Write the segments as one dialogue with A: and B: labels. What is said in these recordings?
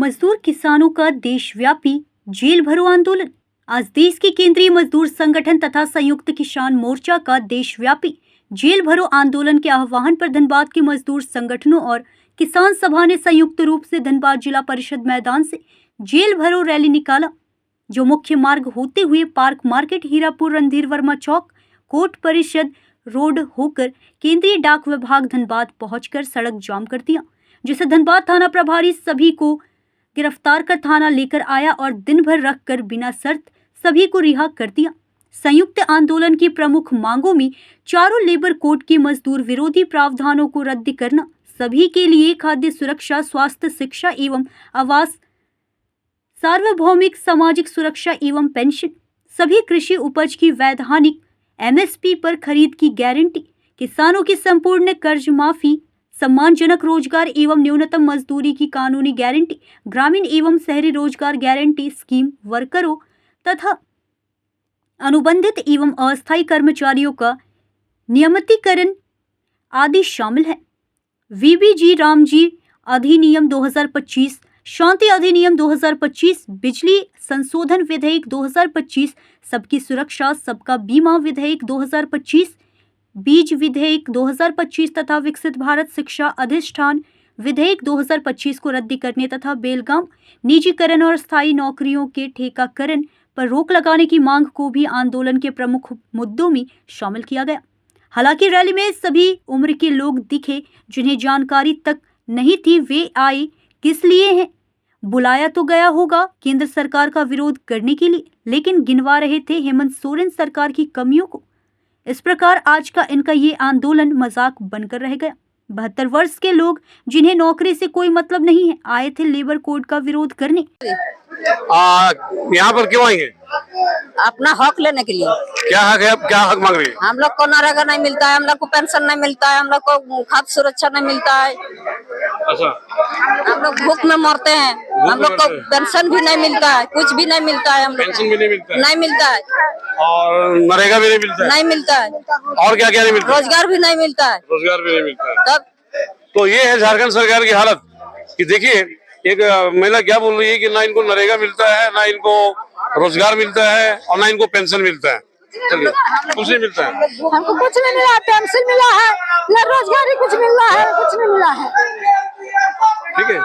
A: मजदूर किसानों का देशव्यापी जेल भरो आंदोलन। आज देश के केंद्रीय मजदूर संगठन तथा संयुक्त किसान मोर्चा का देशव्यापी जेल भरो आंदोलन के आह्वान पर धनबाद के मजदूर संगठनों और किसान सभा ने संयुक्त रूप से धनबाद जिला परिषद मैदान से जेल भरो रैली निकाला, जो मुख्य मार्ग होते हुए पार्क मार्केट, हीरापुर, रणधीर वर्मा चौक, कोर्ट परिषद रोड होकर केंद्रीय डाक विभाग धनबाद पहुंचकर सड़क जाम कर दिया, जिसे धनबाद थाना प्रभारी सभी को गिरफ्तार कर थाना लेकर आया और दिन भर रखकर बिना शर्त सभी को रिहा कर दिया। संयुक्त आंदोलन की प्रमुख मांगों में चारों लेबर कोड के मजदूर विरोधी प्रावधानों को रद्द करना, सभी के लिए खाद्य सुरक्षा, स्वास्थ्य, शिक्षा एवं आवास, सार्वभौमिक सामाजिक सुरक्षा एवं पेंशन, सभी कृषि उपज की वैधानिक MSP पर खरीद की गारंटी, किसानों की संपूर्ण कर्ज माफी, सम्मानजनक रोजगार एवं न्यूनतम मजदूरी की कानूनी गारंटी, ग्रामीण एवं शहरी रोजगार गारंटी स्कीम वर्करों तथा अनुबंधित एवं अस्थायी कर्मचारियों का नियमितीकरण आदि शामिल है। VBG रामजी अधिनियम 2025, शांति अधिनियम 2025, बिजली संशोधन विधेयक 2025, सबकी सुरक्षा सबका बीमा विधेयक 2025, बीज विधेयक 2025 तथा विकसित भारत शिक्षा अधिष्ठान विधेयक 2025 को रद्द करने तथा बेलगाम निजीकरण और स्थायी नौकरियों के ठेकाकरण पर रोक लगाने की मांग को भी आंदोलन के प्रमुख मुद्दों में शामिल किया गया। हालांकि रैली में सभी उम्र के लोग दिखे, जिन्हें जानकारी तक नहीं थी वे आए किस लिए हैं। बुलाया तो गया होगा केंद्र सरकार का विरोध करने के लिए, लेकिन गिनवा रहे थे हेमंत सोरेन सरकार की कमियों को। इस प्रकार आज का इनका ये आंदोलन मजाक बनकर रह गया। 72 वर्ष के लोग, जिन्हें नौकरी से कोई मतलब नहीं है, आए थे लेबर कोड का विरोध करने।
B: यहाँ पर क्यों आई है?
C: अपना हक लेने के लिए।
B: क्या हक है? क्या हक मांग रही है?
C: हम लोग को नरेगा नहीं मिलता है, हम लोग को पेंशन नहीं मिलता है, हम लोग को खाद्य सुरक्षा नहीं मिलता है।
B: अच्छा,
C: हम लोग भूख में मरते हैं, हम लोग को पेंशन भी नहीं मिलता है, कुछ भी नहीं मिलता है, हम लोग
B: पेंशन भी नहीं मिलता है,
C: नहीं मिलता है,
B: और नरेगा भी नहीं मिलता है,
C: नहीं मिलता है,
B: और क्या क्या नहीं मिलता?
C: रोजगार भी नहीं मिलता है,
B: रोजगार भी नहीं मिलता है।
C: तब
B: तो ये है झारखंड सरकार की हालत कि देखिए, एक महिला क्या बोल रही है कि ना इनको नरेगा मिलता है, ना इनको रोजगार मिलता है, और ना इनको पेंशन मिलता है। चलिए, कुछ नहीं मिलता है,
C: हमको कुछ नहीं मिला, पेंशन मिला है, ना रोजगार ही कुछ मिल रहा है, कुछ नहीं मिला है।
B: ठीक है।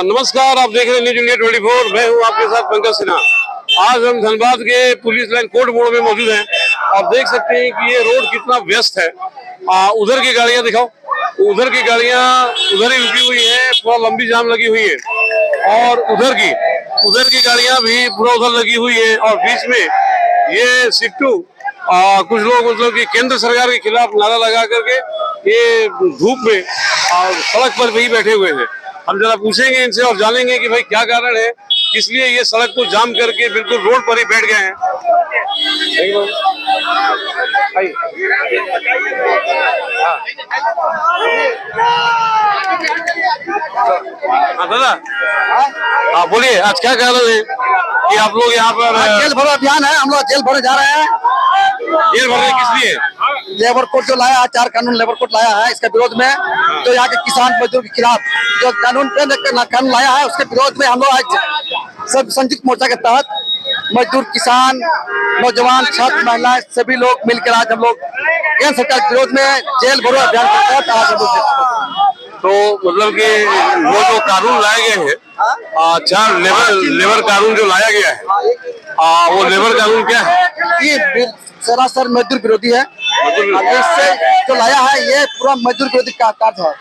B: नमस्कार, आप देख रहे हैं न्यूज इंडिया 24। मैं हूं आपके साथ पंकज सिन्हा। आज हम धनबाद के पुलिस लाइन कोर्ट मोड़ में मौजूद हैं और देख सकते हैं कि ये रोड कितना व्यस्त है। उधर की गाड़ियां दिखाओ, उधर की गाड़ियां उधर ही रुकी हुई है, पूरा लंबी जाम लगी हुई है, और उधर की गाड़ियां भी पूरा उधर लगी हुई है, और बीच में ये सिट्टू कुछ लोग मतलब कि केंद्र सरकार के खिलाफ नारा लगा करके ये धूप में सड़क पर भी बैठे हुए हैं। हम जरा पूछेंगे इनसे और जानेंगे कि भाई क्या कारण है, इसलिए ये सड़क को जाम करके बिल्कुल रोड पर ही बैठ गए हैं। दादा, हाँ बोलिए, आज क्या कारण है कि आप लोग यहाँ पर
D: जेल भरो अभियान है? हम लोग जेल भरो जा रहे हैं।
B: जेल भरने किस लिए?
D: लेबर कोड जो लाया है, 4 कानून लेबर कोड लाया है, इसके विरोध में जो यहाँ के किसान मजदूर के खिलाफ जो कानून लाया है, उसके विरोध में हम लोग आज सब संयुक्त मोर्चा के तहत मजदूर, किसान, नौजवान, छात्र, महिलाएं सभी लोग मिलकर आज हम लोग केंद्र सरकार के विरोध में जेल भरो अभियान के तहत आज हम लोग।
B: तो मतलब कि वो जो कानून लाए गए हैं, 4 लेबर कानून जो लाया गया है, वो लेबर कानून क्या है?
D: ये सरासर मजदूर विरोधी है। इससे जो लाया है ये पूरा मजदूर विरोधी कार्य है।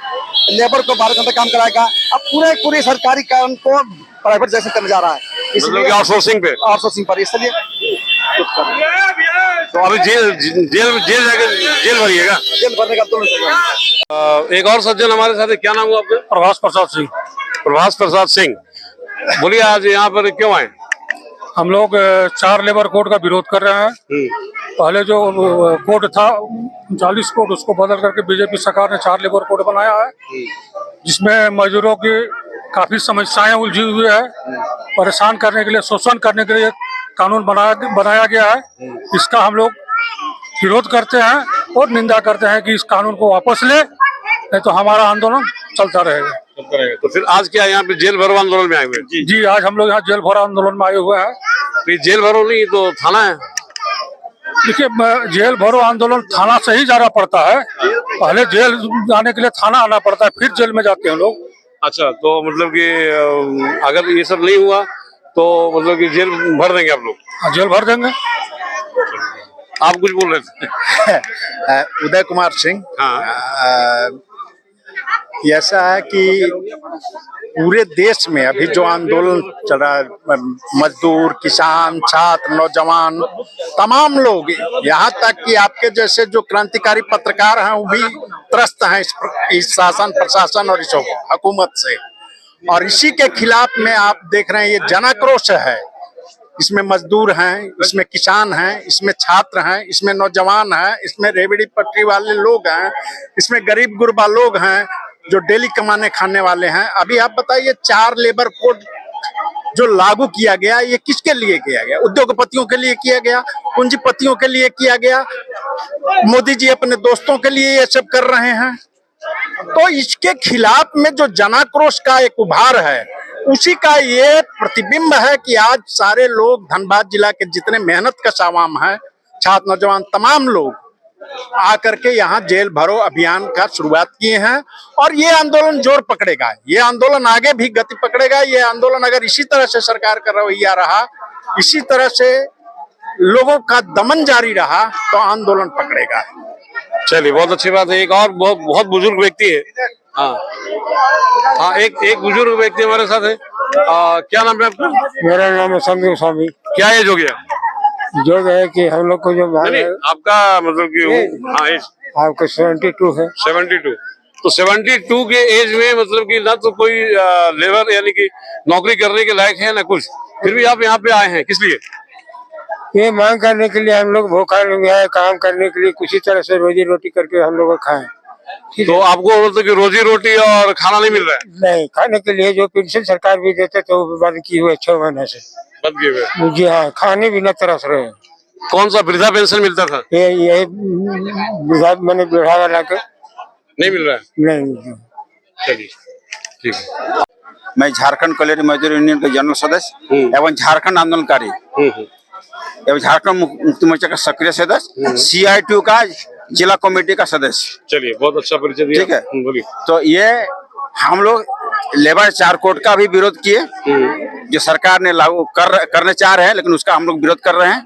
D: लेबर को 12 घंटे काम कराएगा, अब पूरे सरकारी काम को प्राइवेट जैसे करने जा रहा है, इसलिए
B: आउटसोर्सिंग
D: पर, इसलिए
B: तो अभी जेल भरिएगा।
D: जेल भरने का
B: एक और सज्जन हमारे साथ है, क्या नाम हुआ आपका?
E: प्रभास प्रसाद सिंह।
B: प्रभास प्रसाद सिंह, बोलिए आज यहाँ पर क्यों आए?
E: हम लोग 4 लेबर कोड का विरोध कर रहे हैं। पहले जो कोड था 39 कोड, उसको बदल करके बीजेपी सरकार ने 4 लेबर कोड बनाया है, जिसमें मजदूरों की काफी समस्याएं उलझी हुई है। परेशान करने के लिए, शोषण करने के लिए कानून बनाया गया है। इसका हम लोग विरोध करते हैं और निंदा करते हैं कि इस कानून को वापस ले, नहीं तो हमारा आंदोलन चलता रहेगा।
B: चलता रहेगा। तो फिर आज क्या यहाँ पे जेल भरो आंदोलन में आए हुए हैं?
E: जी, आज हम लोग यहाँ जेल भरो आंदोलन में आए हुए हैं।
B: तो ये जेल भरो नहीं तो थाना है।
E: देखिए, जेल भरो आंदोलन थाना से ही जाना पड़ता है। पहले जेल जाने के लिए थाना आना पड़ता है, फिर जेल में जाते हैं लोग।
B: अच्छा, तो मतलब कि अगर ये सब नहीं हुआ तो मतलब कि जेल भर देंगे आप लोग?
E: हाँ, जेल भर देंगे।
B: आप कुछ बोल रहे थे?
F: उदय कुमार सिंह।
B: हाँ।
F: ऐसा है कि पूरे देश में अभी जो आंदोलन चल रहा है, मजदूर, किसान, छात्र, नौजवान, तमाम लोग, यहाँ तक कि आपके जैसे जो क्रांतिकारी पत्रकार हैं वो भी त्रस्त हैं इस शासन, प्रशासन और इस हुकूमत से। और इसी के खिलाफ में आप देख रहे हैं ये जनाक्रोश है। इसमें मजदूर हैं, इसमें किसान हैं, इसमें छात्र हैं, इसमें नौजवान हैं, इसमें रेवड़ी पटरी वाले लोग हैं, इसमें गरीब गुरबा लोग हैं जो डेली कमाने खाने वाले हैं। अभी आप बताइए 4 लेबर कोड जो लागू किया गया, ये किसके लिए किया गया? उद्योगपतियों के लिए किया गया, पूंजीपतियों के लिए किया गया। मोदी जी अपने दोस्तों के लिए ये सब कर रहे हैं। तो इसके खिलाफ में जो जनाक्रोश का एक उभार है, उसी का ये प्रतिबिंब है कि आज सारे लोग, धनबाद जिला के जितने मेहनत का आवाम है, छात्र, नौजवान, तमाम लोग आकर के यहाँ जेल भरो अभियान का शुरुआत किए हैं। और ये आंदोलन जोर पकड़ेगा, ये आंदोलन आगे भी गति पकड़ेगा। ये आंदोलन अगर इसी तरह से सरकार का रवैया रहा, इसी तरह से लोगों का दमन जारी रहा, तो आंदोलन पकड़ेगा।
B: चलिए, बहुत अच्छी बात है। एक और बहुत बुजुर्ग व्यक्ति है। हाँ हाँ, एक बुजुर्ग व्यक्ति हमारे साथ है। क्या नाम है आपका?
E: मेरा नाम है संदीप स्वामी।
B: क्या एज हो गया?
E: जो है कि हम लोग को जो
B: नहीं, आपका मतलब कि हाँ एज
E: आपका 72 है।
B: 72। तो 72 के एज में मतलब कि ना तो कोई लेबर यानी कि नौकरी करने के लायक है ना कुछ, फिर भी आप यहाँ पे आए हैं, किस लिए?
E: ये मांग करने के लिए हम लोग भूखा लोग हैं, काम करने के लिए किसी तरह से रोजी रोटी करके हम लोग खाएं।
B: तो आपको मतलब कि रोजी रोटी और खाना नहीं मिल रहा है?
E: नहीं, खाने के लिए जो पेंशन सरकार भी देते थे वो बंद की हुए 6 महीने से।
B: बंद किए हुए?
E: जी हाँ, खाने भी न तरस रहे हैं।
B: कौन सा वृद्धा पेंशन मिलता था?
E: ये मैंने बिढ़ा वाला के
B: नहीं मिल रहा है?
E: नहीं।
B: चलिए, ठीक है।
F: मैं झारखंड कॉलेज मजदूर यूनियन का जनरल सदस्य एवं झारखंड आंदोलनकारी एवं झारखंड मुक्ति मोर्चा का सक्रिय सदस्य, CITU का जिला कमेटी का सदस्य।
B: चलिए, बहुत अच्छा परिचय दिया।
F: ठीक है।
B: बोलिए।
F: तो ये हम लोग लेबर 4 कोड का भी विरोध किए, जो सरकार ने लागू करने चाह रहे हैं, लेकिन उसका हम लोग विरोध कर रहे हैं।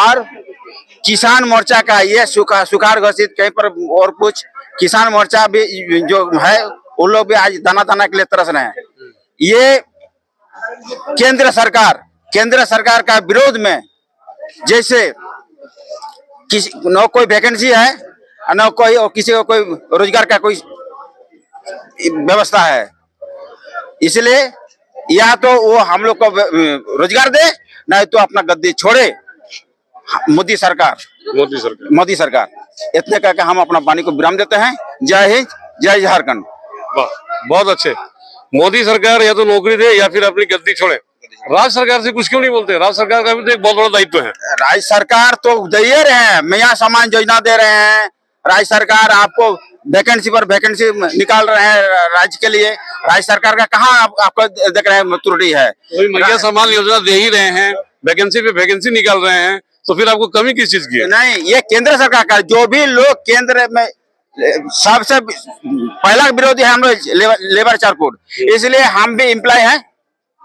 F: और किसान मोर्चा का ये सुखाड़ घोषित कहीं पर और कुछ, किसान मोर्चा भी जो है वो लोग भी आज दाना के लिए तरस रहे हैं। ये केंद्र सरकार का विरोध में, जैसे न कोई वैकेंसी है न कोई और किसी को कोई रोजगार का कोई व्यवस्था है, इसलिए या तो वो हम लोग को रोजगार दे, नहीं तो अपना गद्दी छोड़े मोदी सरकार। इतने करके हम अपना वाणी को विराम देते हैं। जय हिंद, जय झारखंड।
B: वाह, बहुत अच्छे। मोदी सरकार या तो नौकरी दे या फिर अपनी गद्दी छोड़े। राज्य सरकार से कुछ क्यों नहीं बोलते? राज्य सरकार का भी तो एक बहुत बड़ा दायित्व है।
F: राज्य सरकार तो दे रहे हैं, मियां सामान योजना दे रहे हैं। राज्य सरकार आपको वैकेंसी पर वैकेंसी निकाल रहे हैं राज्य के लिए। राज्य सरकार का कहाँ आपको देख रहे हैं त्रुटि है?
B: मियां सामान योजना दे ही रहे हैं, वैकेंसी पे वैकेंसी निकाल रहे हैं, तो फिर आपको कमी किस चीज की है?
F: नहीं, ये केंद्र सरकार का, जो भी लोग केंद्र में सबसे पहला विरोधी है हम लोग लेबर 4 कोड, इसलिए हम भी एम्प्लॉय हैं।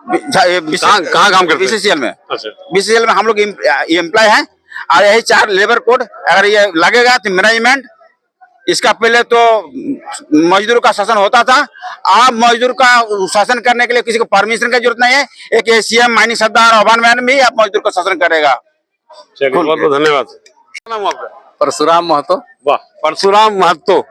B: कहाँ काम करते हैं?
F: BCCL में।
B: अच्छा।
F: BCCL में हम लोग एम्प्लॉय हैं। और यही 4 लेबर कोड अगर ये लगेगा तो मैनेजमेंट, इसका पहले तो मजदूर का शासन होता था, अब मजदूर का शासन करने के लिए किसी को परमिशन की जरूरत नहीं है। एक CM माइनिंग सरदार आह्वान मैन भी अब मजदूर का शासन करेगा।
B: चलिए, बहुत बहुत धन्यवाद। क्या नाम आपका?
D: परशुराम महतो।
B: वाह, परशुराम महतो।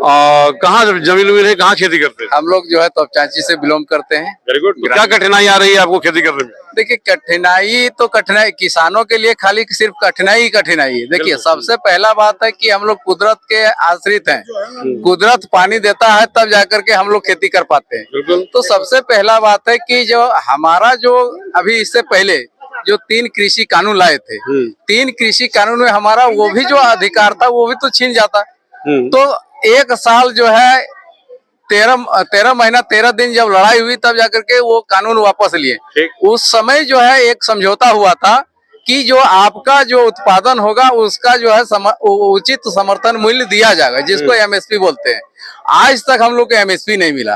B: कहाँ जमीन है, कहाँ खेती करते हैं?
D: हम लोग जो है तो चांची से बिलोंग करते हैं।
B: Very good. क्या कठिनाई आ रही है आपको खेती करने में?
D: देखिए, कठिनाई किसानों के लिए खाली सिर्फ कठिनाई है। देखिए, सबसे पहला बात है कि हम लोग कुदरत के आश्रित हैं। कुदरत पानी देता है तब जाकर के हम लोग खेती कर पाते हैं। तो सबसे पहला बात है कि जो हमारा जो अभी इससे पहले जो 3 कृषि कानून लाए थे, 3 कृषि कानून में हमारा वो भी जो अधिकार था वो भी तो छीन जाता। तो 1 साल जो है
G: 13 महीना 13 दिन जब लड़ाई हुई तब जाकर के वो कानून वापस लिए।
B: ठीक।
G: उस समय जो है एक समझौता हुआ था कि जो आपका जो उत्पादन होगा उसका जो है उचित समर्थन मूल्य दिया जाएगा, जिसको एमएसपी बोलते हैं। आज तक हम लोग को एमएसपी नहीं मिला।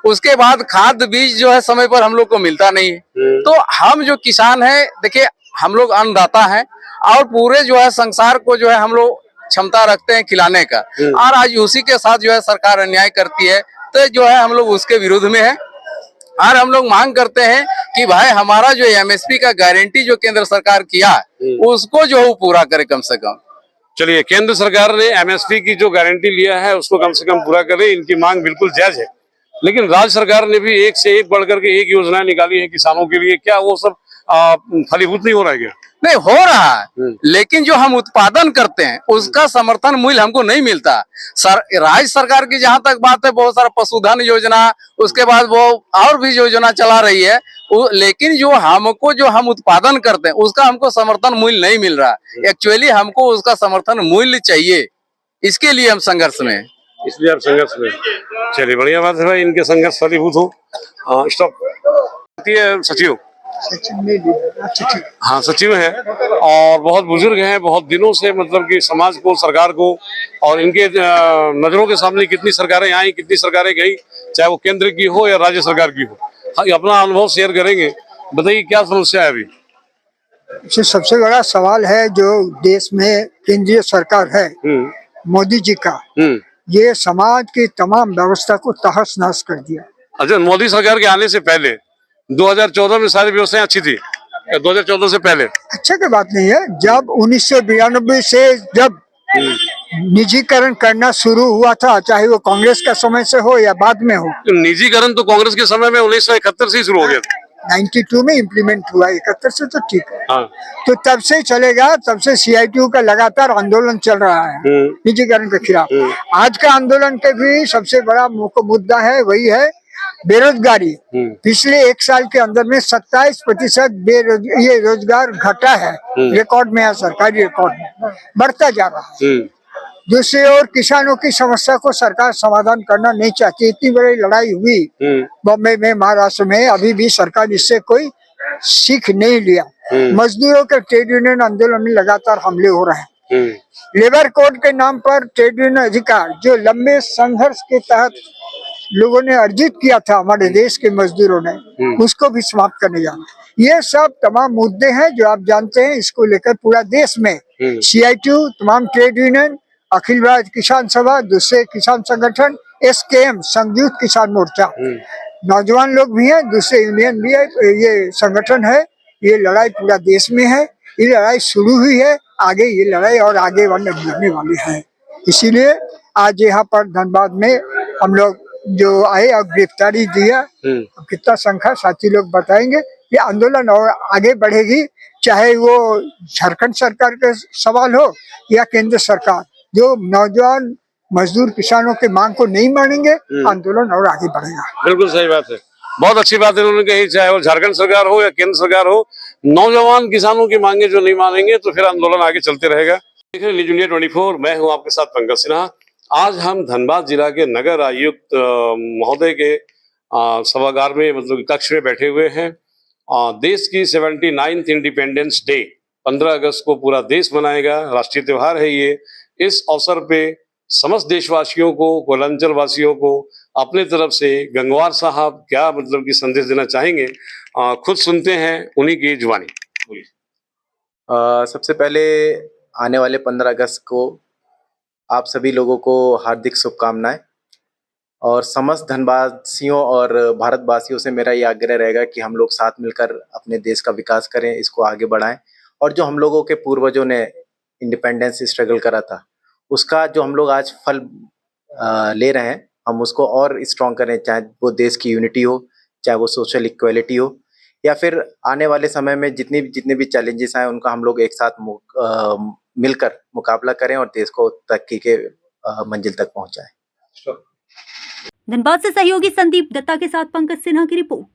G: उसके बाद खाद बीज जो है समय पर हम लोग को मिलता नहीं है। तो हम जो किसान हैं, देखिए हम लोग अन्नदाता हैं और पूरे जो है संसार को जो है हम लोग क्षमता रखते हैं खिलाने का, और आज उसी के साथ जो है सरकार अन्याय करती है, तो जो है हम लोग उसके विरुद्ध में है। और हम लोग मांग करते हैं कि भाई हमारा जो एमएसपी का गारंटी जो केंद्र सरकार किया उसको जो है वो पूरा करे कम से कम।
B: चलिए, केंद्र सरकार ने एमएसपी की जो गारंटी लिया है उसको कम से कम पूरा करे, इनकी मांग बिल्कुल जायज है। लेकिन राज्य सरकार ने भी एक से एक बढ़कर के एक योजना निकाली है किसानों के लिए, क्या वो सब फलीभूत नहीं हो रहा है क्या?
G: नहीं हो रहा है, लेकिन जो हम उत्पादन करते हैं उसका समर्थन मूल्य हमको नहीं मिलता। राज्य सरकार की जहां तक बात है, बहुत सारा पशुधन योजना, उसके बाद वो और भी योजना चला रही है, लेकिन जो हम उत्पादन करते हैं उसका हमको समर्थन मूल्य नहीं मिल रहा। एक्चुअली हमको उसका समर्थन मूल्य चाहिए, इसके लिए हम संघर्ष में हैं।
B: इसलिए आप संघर्ष में। चलिए, बढ़िया बात है भाई, इनके संघर्ष फलीभूत हो। स्टॉप। सचिव, हाँ सचिव हैं और बहुत बुजुर्ग हैं, बहुत दिनों से मतलब कि समाज को, सरकार को, और इनके नजरों के सामने कितनी सरकारें आई, कितनी सरकारें गई, चाहे वो केंद्र की हो या राज्य सरकार की हो। हाँ, अपना अनुभव शेयर करेंगे। बताइए क्या समस्या है अभी?
H: सबसे बड़ा सवाल है जो देश में केंद्रीय सरकार है मोदी जी का, ये समाज की तमाम व्यवस्था को तहस नहस कर दिया।
B: अच्छा, मोदी सरकार के आने से पहले 2014 में सारी व्यवस्थाएं अच्छी थी, 2014 से पहले?
H: अच्छा की बात नहीं है, जब 1992 से जब निजीकरण करना शुरू हुआ था, चाहे वो कांग्रेस का समय से हो या बाद में हो।
B: तो निजीकरण तो कांग्रेस के समय में 1971 से ही शुरू हो गया था।
H: 92 में इम्प्लीमेंट हुआ, 71 से तो ठीक है।
B: हाँ।
H: तो तब से चलेगा, तब से सीआईटीयू का लगातार आंदोलन चल रहा है निजीकरण के खिलाफ। आज का आंदोलन के भी सबसे बड़ा मुद्दा है, वही है बेरोजगारी। पिछले एक साल के अंदर में 27% ये रोजगार घटा है, रिकॉर्ड में है, सरकारी रिकॉर्ड में बढ़ता जा रहा है। दूसरी ओर किसानों की समस्या को सरकार समाधान करना नहीं चाहती। इतनी बड़ी लड़ाई हुई बॉम्बे में, महाराष्ट्र में, अभी भी सरकार इससे कोई सीख नहीं लिया। मजदूरों के ट्रेड यूनियन आंदोलन में लगातार हमले हो रहे हैं। लेबर कोड के नाम पर ट्रेड यूनियन अधिकार जो लंबे संघर्ष के तहत लोगों ने अर्जित किया था, हमारे देश के मजदूरों ने, उसको भी समाप्त करने जाना। ये सब तमाम मुद्दे हैं जो आप जानते हैं। इसको लेकर पूरा देश में सीआईटीयू, तमाम ट्रेड यूनियन, अखिल भारतीय किसान सभा, दूसरे किसान संगठन, एसकेएम संयुक्त किसान मोर्चा, नौजवान लोग भी हैं, दूसरे यूनियन भी है, ये संगठन है। ये लड़ाई पूरा देश में है, ये लड़ाई शुरू हुई है, आगे ये लड़ाई और आगे बढ़ने वाली है। इसीलिए आज यहाँ पर धनबाद में हम लोग जो आए और गिरफ्तारी दिया, कितना संख्या साथी लोग बताएंगे। ये आंदोलन और आगे बढ़ेगी, चाहे वो झारखंड सरकार का सवाल हो या केंद्र सरकार। जो नौजवान मजदूर किसानों के मांग को नहीं मानेंगे, आंदोलन और आगे बढ़ेगा।
B: बिल्कुल सही बात है, बहुत अच्छी बात है उन्होंने कही। चाहे वो झारखंड सरकार हो या केंद्र सरकार हो, नौजवान किसानों की मांगे जो नहीं मानेंगे तो फिर आंदोलन आगे चलते रहेगा। देख रहे हैं न्यूज़ इंडिया 24, मैं हूं आपके साथ पंकज सिन्हा। आज हम धनबाद जिला के नगर आयुक्त महोदय के सभागार में, मतलब कक्ष में बैठे हुए हैं। देश की 79th इंडिपेंडेंस डे 15 अगस्त को पूरा देश मनाएगा, राष्ट्रीय त्योहार है ये। इस अवसर पे समस्त देशवासियों को, कोयलांचल वासियों को अपने तरफ से गंगवार साहब क्या मतलब की संदेश देना चाहेंगे, खुद सुनते हैं उन्हीं की जुबानी।
I: सबसे पहले आने वाले 15 अगस्त को आप सभी लोगों को हार्दिक शुभकामनाएं, और समस्त धनबादवासियों और भारतवासियों से मेरा ये आग्रह रहेगा कि हम लोग साथ मिलकर अपने देश का विकास करें, इसको आगे बढ़ाएं, और जो हम लोगों के पूर्वजों ने इंडिपेंडेंस स्ट्रगल करा था उसका जो हम लोग आज फल ले रहे हैं, हम उसको और स्ट्रॉन्ग करें, चाहे वो देश की यूनिटी हो, चाहे वो सोशल इक्वलिटी हो, या फिर आने वाले समय में जितने भी चैलेंजेस आए उनका हम लोग एक साथ मिलकर मुकाबला करें और देश को तरक्की के मंजिल तक पहुंचाएं।
A: धनबाद से सहयोगी संदीप दत्ता के साथ पंकज सिन्हा की रिपोर्ट।